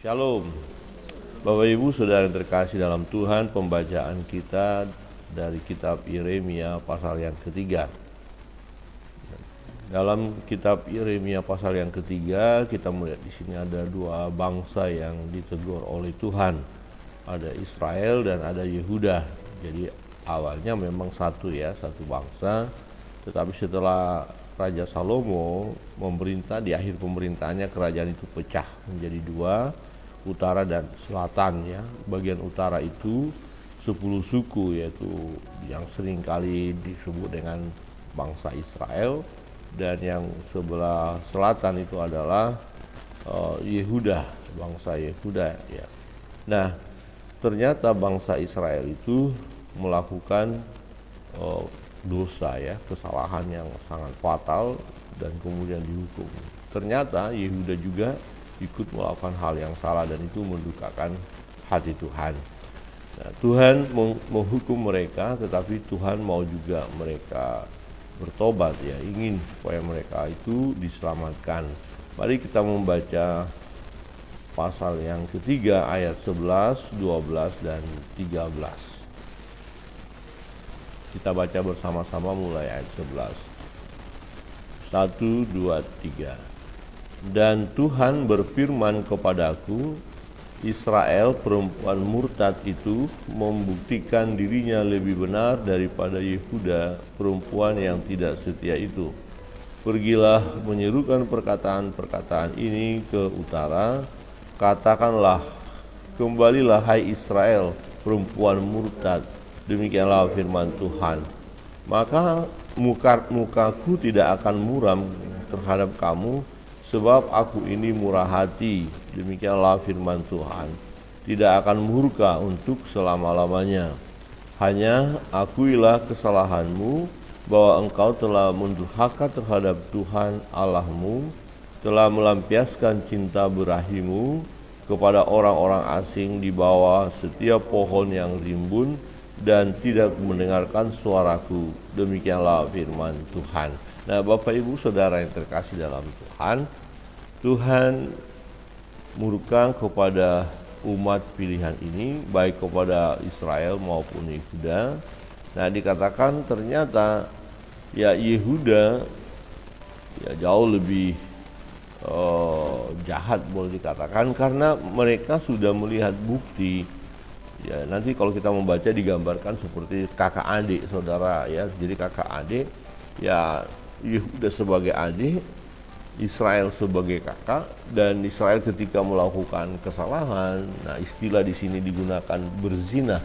Shalom, Bapak Ibu Saudara yang terkasih dalam Tuhan. Pembacaan kita dari kitab Yeremia pasal yang ketiga. Dalam kitab Yeremia pasal yang ketiga, kita melihat di sini ada dua bangsa yang ditegur oleh Tuhan. Ada Israel dan ada Yehuda. Jadi awalnya memang satu bangsa, tetapi setelah Raja Salomo memerintah, di akhir pemerintahannya kerajaan itu pecah menjadi dua, utara dan selatan ya. Bagian utara itu 10 suku, yaitu yang seringkali disebut dengan bangsa Israel, dan yang sebelah selatan itu adalah Yehuda, bangsa Yehuda ya. Nah, ternyata bangsa Israel itu melakukan dosa ya, kesalahan yang sangat fatal dan kemudian dihukum. Ternyata Yehuda juga ikut melakukan hal yang salah dan itu mendukakan hati Tuhan. Nah, Tuhan menghukum mereka, tetapi Tuhan mau juga mereka bertobat ya, ingin supaya mereka itu diselamatkan. Mari kita membaca pasal yang ketiga ayat 11, 12 dan 13. Kita baca bersama-sama mulai ayat 11. 1, 2, 3. Dan Tuhan berfirman kepadaku, Israel perempuan murtad itu membuktikan dirinya lebih benar daripada Yehuda perempuan yang tidak setia itu. Pergilah menyerukan perkataan-perkataan ini ke utara, katakanlah, kembalilah hai Israel perempuan murtad, demikianlah firman Tuhan. Maka mukaku tidak akan muram terhadap kamu, sebab aku ini murah hati, demikianlah firman Tuhan. Tidak akan murka untuk selama-lamanya. Hanya akuilah kesalahanmu, bahwa engkau telah mendurhaka terhadap Tuhan Allahmu, telah melampiaskan cinta berahimu kepada orang-orang asing di bawah setiap pohon yang rimbun, dan tidak mendengarkan suaraku. Demikianlah firman Tuhan. Nah, Bapak Ibu Saudara yang terkasih dalam Tuhan, Tuhan murka kepada umat pilihan ini, baik kepada Israel maupun Yehuda. Nah, dikatakan ternyata ya Yehuda ya jauh lebih jahat boleh dikatakan, karena mereka sudah melihat bukti. Ya, nanti kalau kita membaca digambarkan seperti kakak adik saudara ya. Jadi kakak adik ya, Yehuda sebagai adik, Israel sebagai kakak, dan Israel ketika melakukan kesalahan, nah istilah di sini digunakan berzina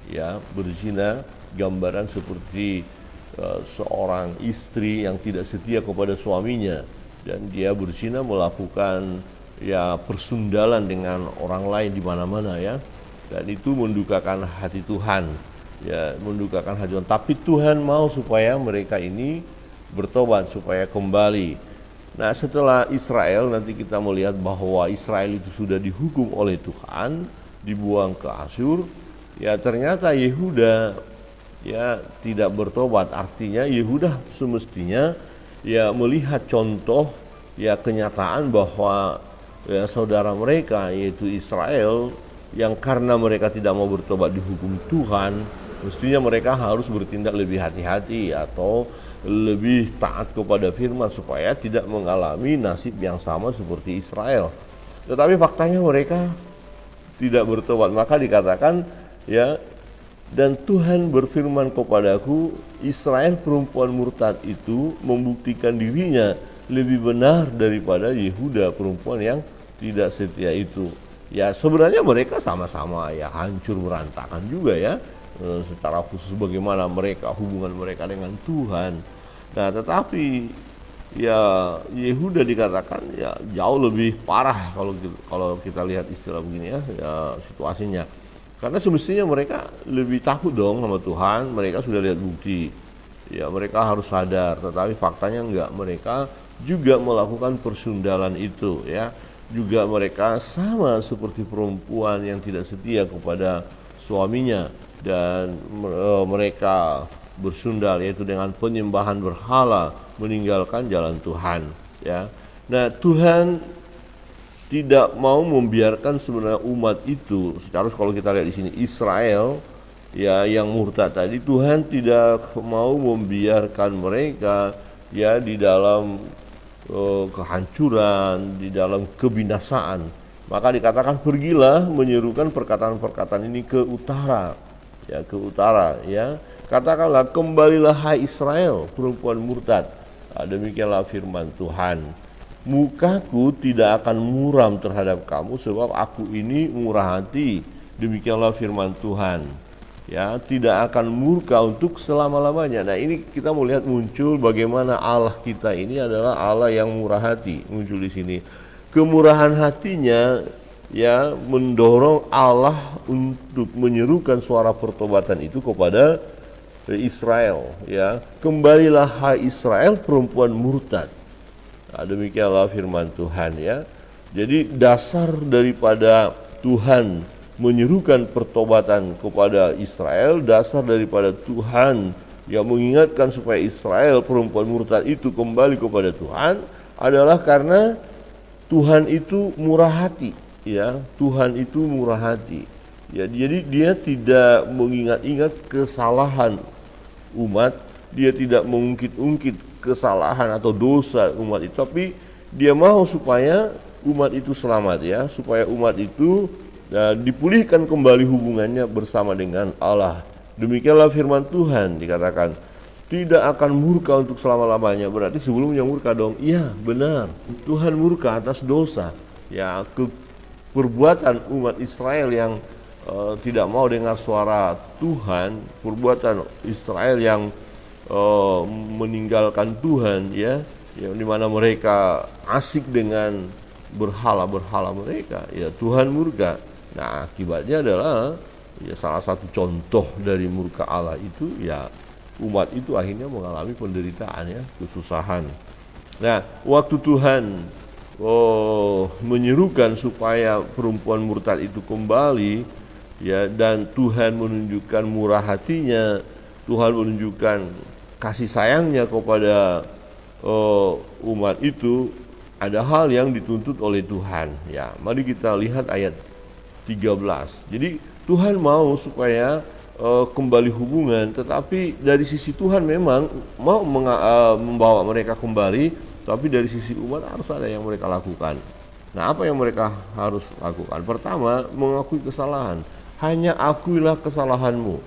ya, berzina, gambaran seperti seorang istri yang tidak setia kepada suaminya dan dia berzina, melakukan ya persundalan dengan orang lain di mana-mana ya. Dan itu mendukakan hati Tuhan ya, mendukakan hati Tuhan. Tapi Tuhan mau supaya mereka ini bertobat, supaya kembali. Nah, setelah Israel, nanti kita melihat bahwa Israel itu sudah dihukum oleh Tuhan, dibuang ke Asyur. Ya, ternyata Yehuda ya tidak bertobat. Artinya Yehuda semestinya ya melihat contoh ya kenyataan bahwa ya saudara mereka yaitu Israel, yang karena mereka tidak mau bertobat dihukum Tuhan, mestinya mereka harus bertindak lebih hati-hati atau lebih taat kepada firman supaya tidak mengalami nasib yang sama seperti Israel. Tetapi faktanya mereka tidak bertobat. Maka dikatakan ya, dan Tuhan berfirman kepadaku, Israel perempuan murtad itu membuktikan dirinya lebih benar daripada Yehuda perempuan yang tidak setia itu. Ya, sebenarnya mereka sama-sama ya hancur berantakan juga ya, secara khusus bagaimana hubungan mereka dengan Tuhan. Nah, tetapi ya Yehuda dikatakan ya jauh lebih parah kalau kita lihat istilah begini ya situasinya. Karena semestinya mereka lebih takut dong sama Tuhan, mereka sudah lihat bukti. Ya, mereka harus sadar, tetapi faktanya enggak, mereka juga melakukan persundalan itu ya. Juga mereka sama seperti perempuan yang tidak setia kepada suaminya, dan mereka bersundal, yaitu dengan penyembahan berhala, meninggalkan jalan Tuhan ya. Nah, Tuhan tidak mau membiarkan sebenarnya umat itu, secara kalau kita lihat di sini Israel ya yang murtad tadi, Tuhan tidak mau membiarkan mereka ya di dalam kehancuran, di dalam kebinasaan. Maka dikatakan pergilah menyerukan perkataan-perkataan ini ke utara, ya. Katakanlah kembalilah hai Israel, perempuan murtad. Demikianlah firman Tuhan. Mukaku tidak akan muram terhadap kamu sebab aku ini murah hati. Demikianlah firman Tuhan. Ya, tidak akan murka untuk selama-lamanya. Nah, ini kita melihat muncul bagaimana Allah kita ini adalah Allah yang murah hati. Muncul di sini. Kemurahan hatinya ya mendorong Allah untuk menyerukan suara pertobatan itu kepada Israel, ya. Kembalilah hai Israel, perempuan murtad. Nah, demikianlah firman Tuhan, ya. Jadi dasar daripada Tuhan menyerukan pertobatan kepada Israel, dasar daripada Tuhan yang mengingatkan supaya Israel, perempuan murtad itu kembali kepada Tuhan adalah karena Tuhan itu murah hati, ya. Tuhan itu murah hati. Ya, jadi dia tidak mengingat-ingat kesalahan umat, dia tidak mengungkit-ungkit kesalahan atau dosa umat itu, tapi dia mau supaya umat itu selamat, ya, supaya umat itu dipulihkan kembali hubungannya bersama dengan Allah. Demikianlah firman Tuhan, dikatakan tidak akan murka untuk selama-lamanya. Berarti sebelumnya murka dong. Iya, benar. Tuhan murka atas dosa, ya, perbuatan umat Israel yang tidak mau dengar suara Tuhan, perbuatan Israel yang meninggalkan Tuhan, ya, yang dimana mereka asik dengan berhala-berhala mereka, ya, Tuhan murka. Nah, akibatnya adalah ya salah satu contoh dari murka Allah itu ya umat itu akhirnya mengalami penderitaan, ya, kesusahan. Nah, waktu Tuhan menyerukan supaya perempuan murtad itu kembali, ya, dan Tuhan menunjukkan murah hatinya, Tuhan menunjukkan kasih sayangnya kepada umat itu, ada hal yang dituntut oleh Tuhan, ya. Mari kita lihat ayat 13. Jadi Tuhan mau supaya kembali hubungan, tetapi dari sisi Tuhan memang mau membawa mereka kembali, tapi dari sisi umat harus ada yang mereka lakukan. Nah, apa yang mereka harus lakukan? Pertama, mengakui kesalahan. Hanya akuilah kesalahanmu.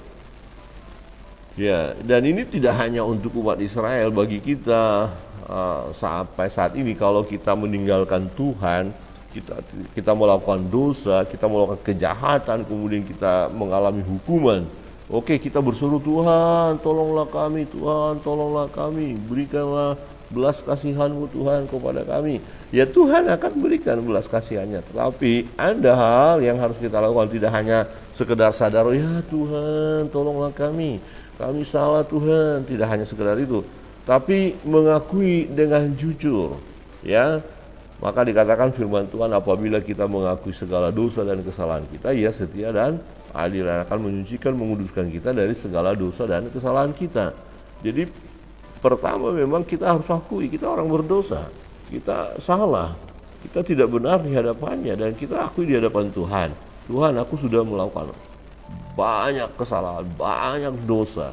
Ya, dan ini tidak hanya untuk umat Israel, bagi kita sampai saat ini kalau kita meninggalkan Tuhan, kita melakukan dosa, kita melakukan kejahatan, kemudian kita mengalami hukuman. Oke, kita berseru, Tuhan tolonglah kami, Tuhan tolonglah kami, berikanlah belas kasihan-Mu Tuhan kepada kami. Ya, Tuhan akan berikan belas kasihannya, tetapi ada hal yang harus kita lakukan. Tidak hanya sekedar sadar, ya Tuhan tolonglah kami salah Tuhan, tidak hanya sekedar itu, tapi mengakui dengan jujur, ya. Maka dikatakan firman Tuhan, apabila kita mengakui segala dosa dan kesalahan kita, Ia setia dan adil, akan menyucikan, menguduskan kita dari segala dosa dan kesalahan kita. Jadi pertama memang kita harus akui kita orang berdosa, kita salah, kita tidak benar di hadapannya, dan kita akui di hadapan Tuhan. Tuhan, aku sudah melakukan banyak kesalahan, banyak dosa.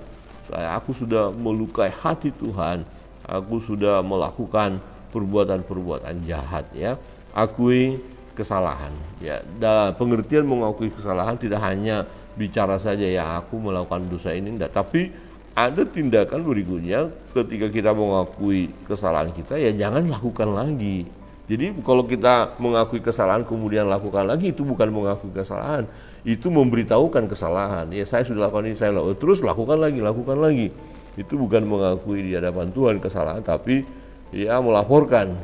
Aku sudah melukai hati Tuhan. Aku sudah melakukan perbuatan-perbuatan jahat, ya. Akui kesalahan, ya. Dan pengertian mengakui kesalahan tidak hanya bicara saja, ya aku melakukan dosa ini, enggak, tapi ada tindakan berikutnya. Ketika kita mengakui kesalahan kita, ya jangan lakukan lagi. Jadi kalau kita mengakui kesalahan kemudian lakukan lagi, itu bukan mengakui kesalahan, itu memberitahukan kesalahan. Ya, saya sudah lakukan ini, saya terus lakukan lagi. Itu bukan mengakui di hadapan Tuhan kesalahan, tapi ya melaporkan,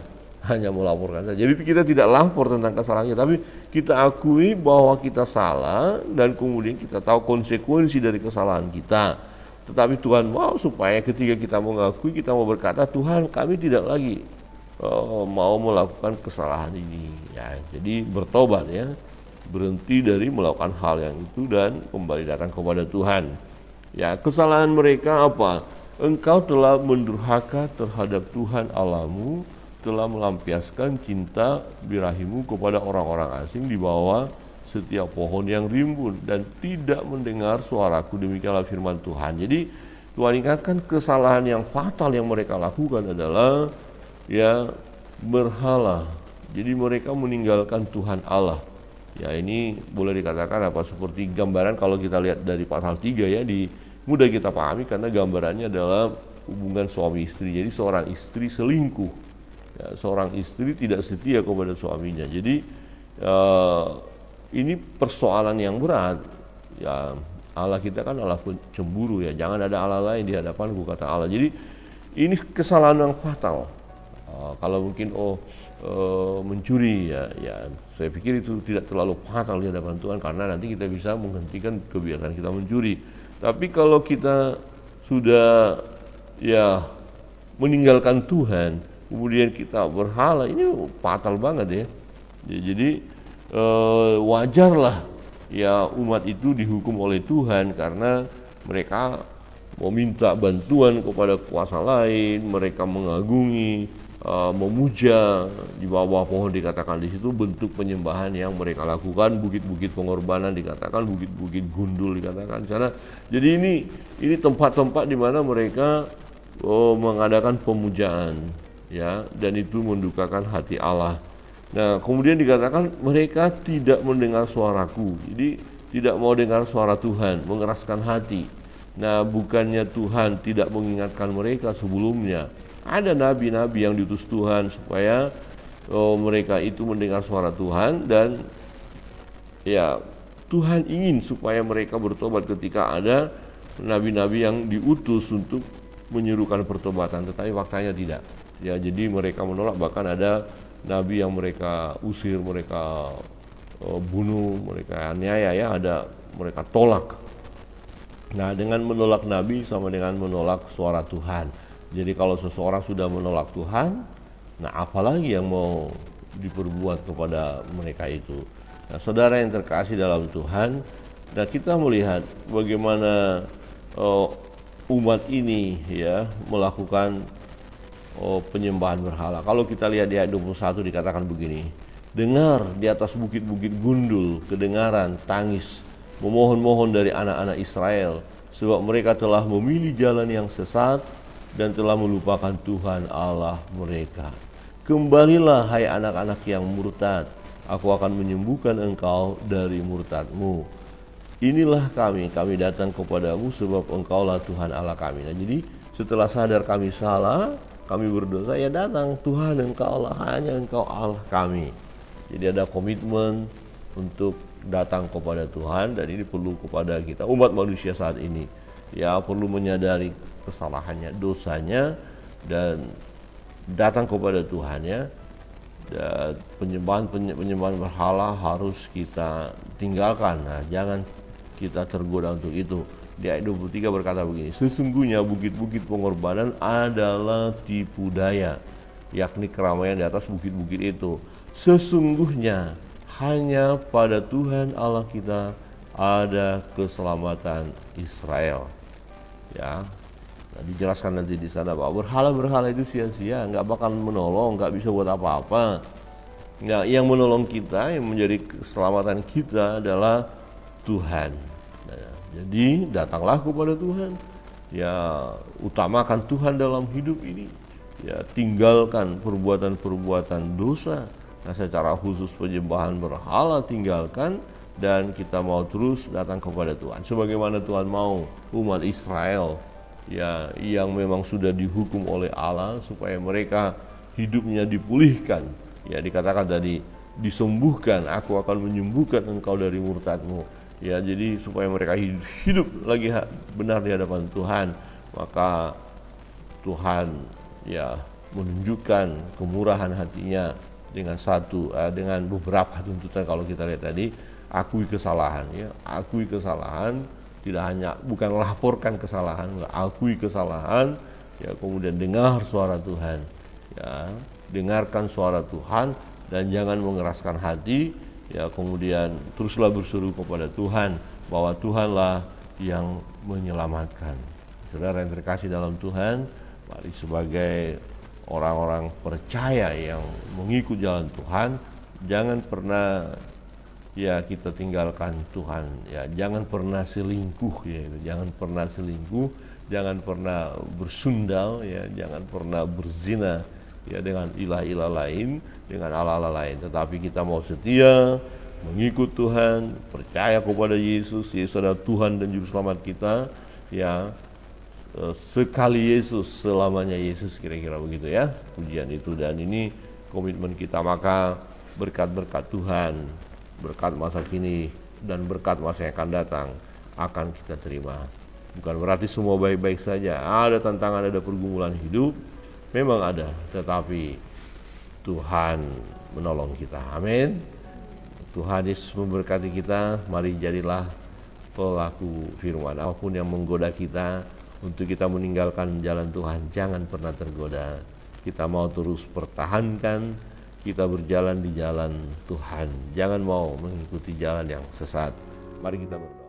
hanya melaporkan saja. Jadi kita tidak lapor tentang kesalahannya, tapi kita akui bahwa kita salah, dan kemudian kita tahu konsekuensi dari kesalahan kita. Tetapi Tuhan mau supaya ketika kita mengakui, kita mau berkata, Tuhan kami tidak lagi mau melakukan kesalahan ini, ya. Jadi bertobat, ya, berhenti dari melakukan hal yang itu dan kembali datang kepada Tuhan. Ya, kesalahan mereka apa? Engkau telah mendurhaka terhadap Tuhan Allahmu, telah melampiaskan cinta birahimu kepada orang-orang asing di bawah setiap pohon yang rimbun dan tidak mendengar suaraku. Demikianlah firman Tuhan. Jadi Tuhan ingatkan kesalahan yang fatal yang mereka lakukan adalah ya berhala. Jadi mereka meninggalkan Tuhan Allah. Ya ini boleh dikatakan apa seperti gambaran kalau kita lihat dari pasal 3 ya, mudah kita pahami karena gambarannya adalah hubungan suami istri. Jadi seorang istri selingkuh, ya, seorang istri tidak setia kepada suaminya. Jadi ini persoalan yang berat. Ya Allah kita kan Allah cemburu ya, jangan ada Allah lain di hadapanku kata Allah. Jadi ini kesalahan yang fatal. Kalau mungkin mencuri ya saya pikir itu tidak terlalu fatal di hadapan Tuhan karena nanti kita bisa menghentikan kebiasaan kita mencuri. Tapi kalau kita sudah ya meninggalkan Tuhan, kemudian kita berhala, ini fatal banget ya. Jadi wajarlah ya umat itu dihukum oleh Tuhan karena mereka meminta bantuan kepada kuasa lain, mereka mengagungi, memuja di bawah pohon dikatakan di situ bentuk penyembahan yang mereka lakukan, bukit-bukit pengorbanan dikatakan, bukit-bukit gundul dikatakan di sana. Jadi ini tempat-tempat di mana mereka mengadakan pemujaan ya, dan itu mendukakan hati Allah. Nah, kemudian dikatakan mereka tidak mendengar suaraku. Jadi tidak mau dengar suara Tuhan, mengeraskan hati. Nah, bukannya Tuhan tidak mengingatkan mereka sebelumnya. Ada nabi-nabi yang diutus Tuhan supaya mereka itu mendengar suara Tuhan, dan ya Tuhan ingin supaya mereka bertobat ketika ada nabi-nabi yang diutus untuk menyerukan pertobatan, tetapi faktanya tidak. Ya, jadi mereka menolak, bahkan ada nabi yang mereka usir, mereka bunuh, mereka aniaya ya, ada mereka tolak. Nah, dengan menolak nabi sama dengan menolak suara Tuhan. Jadi kalau seseorang sudah menolak Tuhan, nah apalagi yang mau diperbuat kepada mereka itu. Nah, saudara yang terkasih dalam Tuhan, nah kita melihat bagaimana umat ini ya melakukan penyembahan berhala. Kalau kita lihat di ayat 21 dikatakan begini, dengar di atas bukit-bukit gundul kedengaran tangis memohon-mohon dari anak-anak Israel, sebab mereka telah memilih jalan yang sesat dan telah melupakan Tuhan Allah mereka. Kembalilah hai anak-anak yang murtad, aku akan menyembuhkan engkau dari murtadmu. Inilah kami datang kepadamu sebab engkaulah Tuhan Allah kami. Nah, jadi setelah sadar kami salah, kami berdosa, ya datang Tuhan engkaulah, hanya engkau Allah kami. Jadi ada komitmen untuk datang kepada Tuhan, dan ini perlu kepada kita umat manusia saat ini. Ya perlu menyadari kesalahannya, dosanya, dan datang kepada Tuhan ya. Dan penyembahan berhala harus kita tinggalkan. Nah, jangan kita tergoda untuk itu. Di ayat 23 berkata begini, sesungguhnya bukit-bukit pengorbanan adalah tipu daya, yakni keramaian di atas bukit-bukit itu. Sesungguhnya hanya pada Tuhan Allah kita ada keselamatan Israel. Ya, nah, dijelaskan nanti di sana bahwa berhala-berhala itu sia-sia, nggak bakal menolong, nggak bisa buat apa-apa. Nah, yang menolong kita, yang menjadi keselamatan kita adalah Tuhan. Nah, jadi datanglah kepada Tuhan. Ya, utamakan Tuhan dalam hidup ini. Ya, tinggalkan perbuatan-perbuatan dosa. Nah, secara khusus penyembahan berhala tinggalkan, dan kita mau terus datang kepada Tuhan sebagaimana Tuhan mau umat Israel ya yang memang sudah dihukum oleh Allah supaya mereka hidupnya dipulihkan. Ya, dikatakan tadi disembuhkan, aku akan menyembuhkan engkau dari murtadmu. Ya, jadi supaya mereka hidup lagi benar di hadapan Tuhan, maka Tuhan ya menunjukkan kemurahan hatinya dengan beberapa tuntutan. Kalau kita lihat tadi, akui kesalahan ya, akui kesalahan, bukan laporkan kesalahan, akui kesalahan ya, kemudian dengar suara Tuhan ya, dengarkan suara Tuhan dan jangan mengeraskan hati ya, kemudian teruslah berseru kepada Tuhan bahwa Tuhanlah yang menyelamatkan. Saudara yang terkasih dalam Tuhan, mari sebagai orang-orang percaya yang mengikut jalan Tuhan, jangan pernah ya kita tinggalkan Tuhan, ya jangan pernah selingkuh, ya jangan pernah selingkuh, jangan pernah bersundal, ya jangan pernah berzina ya dengan ilah-ilah lain, dengan Allah-Allah lain, tetapi kita mau setia mengikut Tuhan, percaya kepada Yesus. Yesus adalah Tuhan dan Juru Selamat kita, ya sekali Yesus selamanya Yesus, kira-kira begitu ya pujian itu. Dan ini komitmen kita, maka berkat-berkat Tuhan, berkat masa kini dan berkat masa yang akan datang akan kita terima. Bukan berarti semua baik-baik saja, ada tantangan, ada pergumulan hidup, memang ada, tetapi Tuhan menolong kita. Amin. Tuhan Yesus memberkati kita. Mari jadilah pelaku firman. Apapun yang menggoda kita untuk kita meninggalkan jalan Tuhan, jangan pernah tergoda. Kita mau terus pertahankan, kita berjalan di jalan Tuhan, jangan mau mengikuti jalan yang sesat. Mari kita berdoa.